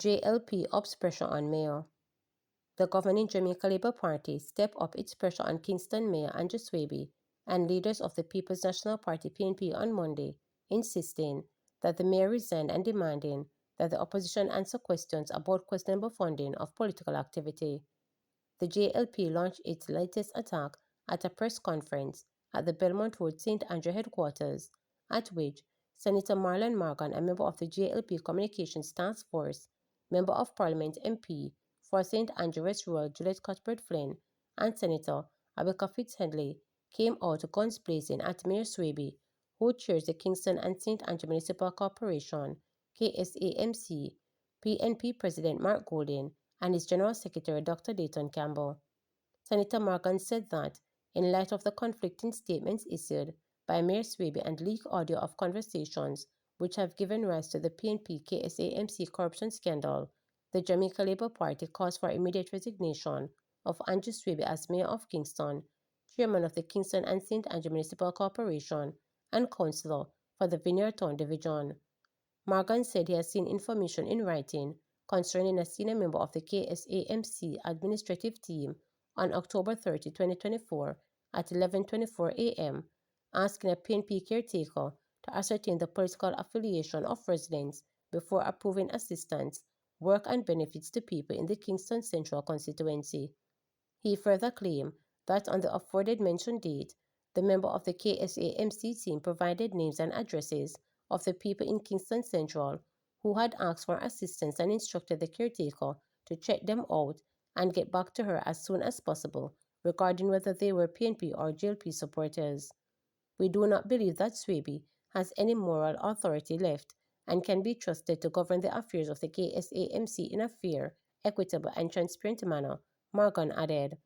JLP ups pressure on mayor. The governing Jamaica Labour Party stepped up its pressure on Kingston Mayor Andrew Swaby and leaders of the People's National Party (PNP) on Monday, insisting that the mayor resign and demanding that the opposition answer questions about questionable funding of political activity. The JLP launched its latest attack at a press conference at the Belmont Road St. Andrew headquarters, at which Senator Marlon Morgan, a member of the JLP Communications Task Force, Member of Parliament MP for St. Andrew West Rural Juliet Cuthbert Flynn, and Senator Rebecca Fitzhedley came out guns blazing at Mayor Swaby, who chairs the Kingston and St. Andrew Municipal Corporation (KSAMC), PNP President Mark Golding, and his General Secretary Dr. Dayton Campbell. Senator Morgan said that, in light of the conflicting statements issued by Mayor Swaby and leaked audio of conversations which have given rise to the PNP KSAMC corruption scandal, the Jamaica Labour Party calls for immediate resignation of Andrew Swaby as Mayor of Kingston, Chairman of the Kingston and St. Andrew Municipal Corporation, and Councillor for the Vineyard Town Division. Morgan said he has seen information in writing concerning a senior member of the KSAMC administrative team on October 30, 2024 at 11:24 a.m., asking a PNP caretaker to ascertain the political affiliation of residents before approving assistance, work and benefits to people in the Kingston Central constituency. He further claimed that on the afforded mentioned date, the member of the KSAMC team provided names and addresses of the people in Kingston Central who had asked for assistance and instructed the caretaker to check them out and get back to her as soon as possible regarding whether they were PNP or JLP supporters. We do not believe that Swaby has any moral authority left and can be trusted to govern the affairs of the KSAMC in a fair, equitable and transparent manner, Morgan added.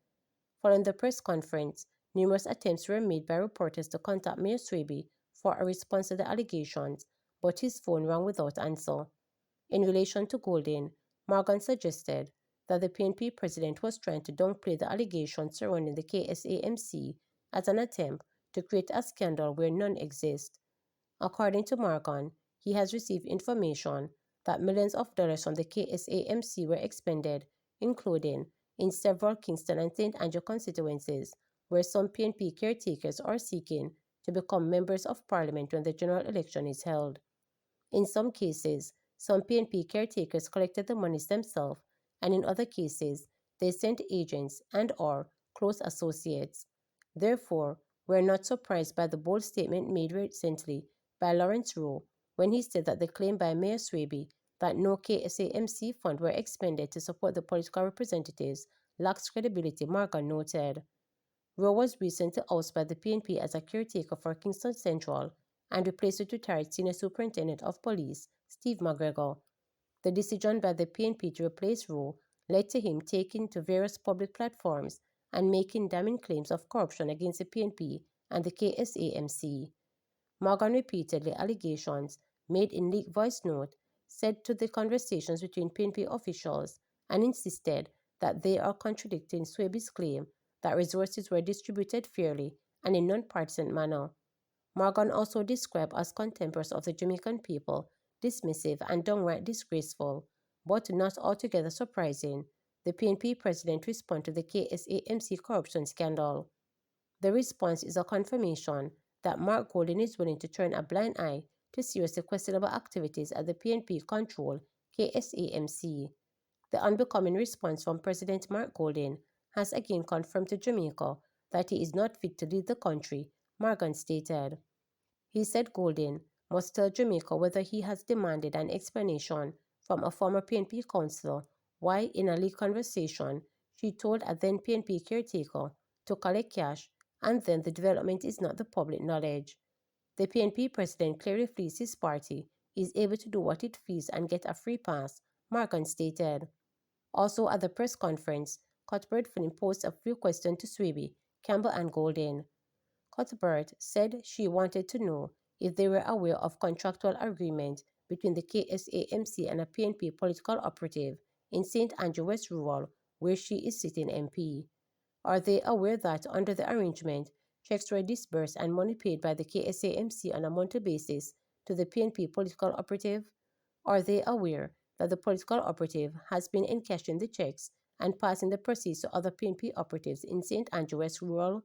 Following the press conference, numerous attempts were made by reporters to contact Mayor Swaby for a response to the allegations, but his phone rang without answer. In relation to Golding, Morgan suggested that the PNP president was trying to downplay the allegations surrounding the KSAMC as an attempt to create a scandal where none exists. According to Morgan, he has received information that millions of dollars from the KSAMC were expended, including in several Kingston and St. Andrew constituencies, where some PNP caretakers are seeking to become members of parliament when the general election is held. In some cases, some PNP caretakers collected the monies themselves, and in other cases, they sent agents and/or close associates. Therefore, we are not surprised by the bold statement made recently by Lawrence Rowe when he said that the claim by Mayor Swaby that no KSAMC fund were expended to support the political representatives lacks credibility, Morgan noted. Rowe was recently ousted by the PNP as a caretaker for Kingston Central and replaced with retired Senior Superintendent of Police Steve McGregor. The decision by the PNP to replace Rowe led to him taking to various public platforms and making damning claims of corruption against the PNP and the KSAMC. Morgan repeatedly allegations made in leaked voice note said to the conversations between PNP officials and insisted that they are contradicting Swaby's claim that resources were distributed fairly and in non-partisan manner. Morgan also described as contemporaries of the Jamaican people dismissive and downright disgraceful, but not altogether surprising, the PNP president responded to the KSAMC corruption scandal. The response is a confirmation that Mark Golding is willing to turn a blind eye to seriously questionable activities at the PNP-controlled KSAMC. The unbecoming response from President Mark Golding has again confirmed to Jamaica that he is not fit to lead the country, Morgan stated. He said Golding must tell Jamaica whether he has demanded an explanation from a former PNP councillor why, in a leaked conversation, she told a then PNP caretaker to collect cash and then the development is not the public knowledge. The PNP president clearly feels his party is able to do what it feels and get a free pass, Morgan stated. Also at the press conference, Cuthbert Flynn posed a few questions to Swaby, Campbell and Golding. Cuthbert said she wanted to know if they were aware of contractual agreement between the KSAMC and a PNP political operative in St. Andrew West Rural, where she is sitting MP. Are they aware that under the arrangement, checks were disbursed and money paid by the KSAMC on a monthly basis to the PNP political operative? Are they aware that the political operative has been encashing the checks and passing the proceeds to other PNP operatives in St. Andrew West Rural?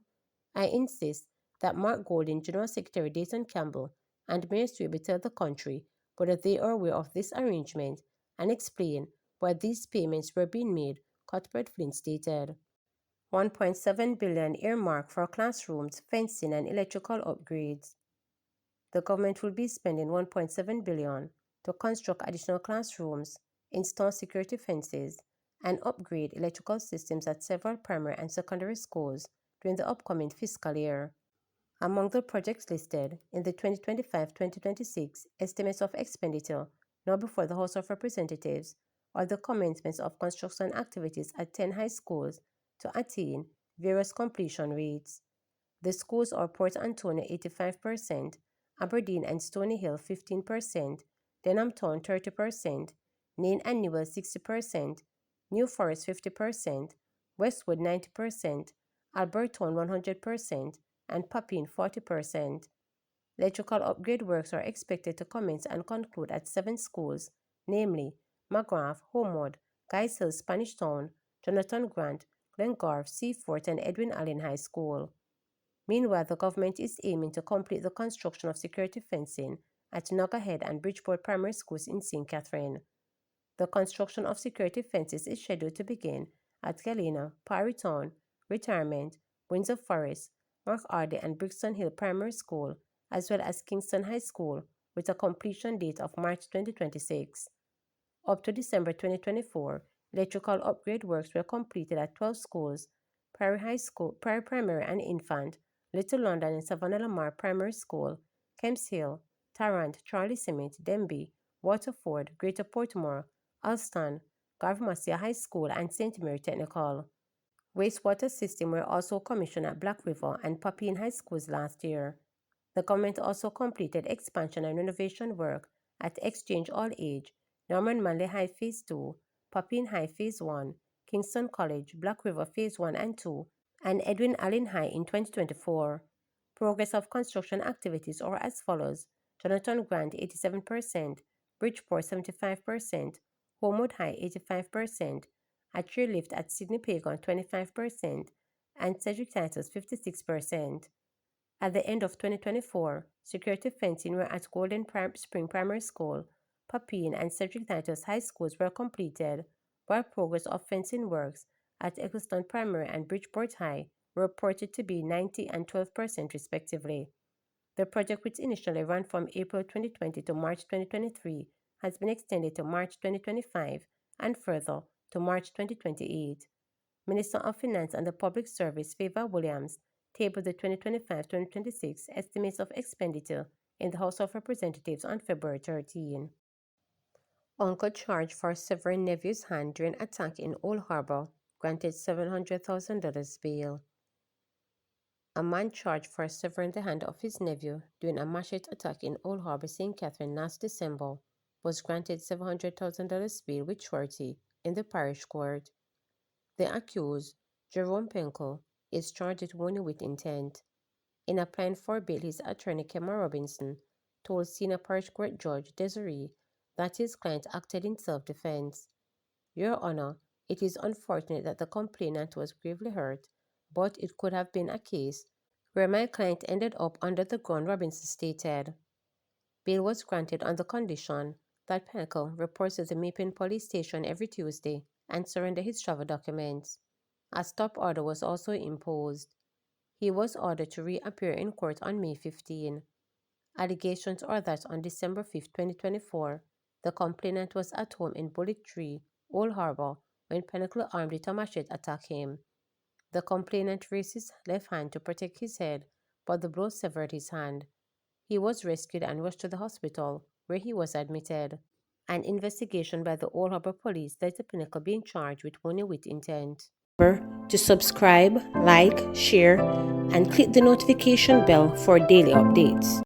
I insist that Mark Golding, General Secretary Dayton Campbell, and Mayor Swaby tell the country whether they are aware of this arrangement and explain why these payments were being made, Cuthbert Flynn stated. $1.7 billion earmarked for classrooms, fencing, and electrical upgrades. The government will be spending $1.7 billion to construct additional classrooms, install security fences, and upgrade electrical systems at several primary and secondary schools during the upcoming fiscal year. Among the projects listed in the 2025-2026 estimates of expenditure now before the House of Representatives are the commencement of construction activities at 10 high schools to attain various completion rates. The schools are Port Antonio 85%, Aberdeen and Stony Hill 15%, Denham Town 30%, Nain and Newell 60%, New Forest 50%, Westwood 90%, Alberton 100%, and Papine 40%. Electrical upgrade works are expected to commence and conclude at 7 schools, namely McGrath, Homewood, Guys Hill, Spanish Town, Jonathan Grant, Glengarve, Seafort, and Edwin Allen High School. Meanwhile, the government is aiming to complete the construction of security fencing at Nuggerhead and Bridgeport Primary Schools in St. Catherine. The construction of security fences is scheduled to begin at Galena, Parrytown, Retirement, Windsor Forest, Mark Arde, and Brixton Hill Primary School, as well as Kingston High School, with a completion date of March 2026. Up to December 2024, electrical upgrade works were completed at 12 schools: Prairie High School, Prairie Primary and Infant, Little London and Savannah Lamar Primary School, Kemps Hill, Tarrant, Charlie Summit, Denby, Waterford, Greater Portmore, Alston, Garvmasia High School, and St. Mary Technical. Wastewater systems were also commissioned at Black River and Papine High Schools last year. The government also completed expansion and renovation work at Exchange All Age, Norman Manley High Phase 2, Papine High Phase 1, Kingston College, Black River Phase 1 and 2, and Edwin Allen High in 2024. Progress of construction activities are as follows: Jonathan Grant 87%, Bridgeport 75%, Homewood High 85%, a tree lift at Sydney Pagon 25%, and Cedric Titus 56%. At the end of 2024, security fencing were at Golden Spring Primary School, Papine, and Cedric Titus High Schools were completed, while progress of fencing works at Eccleston Primary and Bridgeport High were reported to be 90% and 12% respectively. The project, which initially ran from April 2020 to March 2023, has been extended to March 2025 and further to March 2028. Minister of Finance and the Public Service Favour Williams tabled the 2025-2026 estimates of expenditure in the House of Representatives on February 13. Uncle charged for severing nephew's hand during attack in Old Harbour granted $700,000 bail. A man charged for severing the hand of his nephew during a machete attack in Old Harbour, St. Catherine last December was granted $700,000 bail with surety in the parish court. The accused, Jerome Penko, is charged with only with intent. In applying for bail, his attorney, Kemma Robinson, told Senior Parish Court Judge Desiree that his client acted in self-defense. Your Honor, it is unfortunate that the complainant was gravely hurt, but it could have been a case where my client ended up under the ground, Robinson stated. Bail was granted on the condition that Penko reports to the Mappin police station every Tuesday and surrender his travel documents. A stop order was also imposed. He was ordered to reappear in court on May 15. Allegations are that on December 5, 2024, the complainant was at home in Bullet Tree, Old Harbour, when Penko armed with a machete attacked him. The complainant raised his left hand to protect his head, but the blow severed his hand. He was rescued and rushed to the hospital, where he was admitted. An investigation by the Old Harbour Police led to Penko being charged with only with intent. Remember to subscribe, like, share, and click the notification bell for daily updates.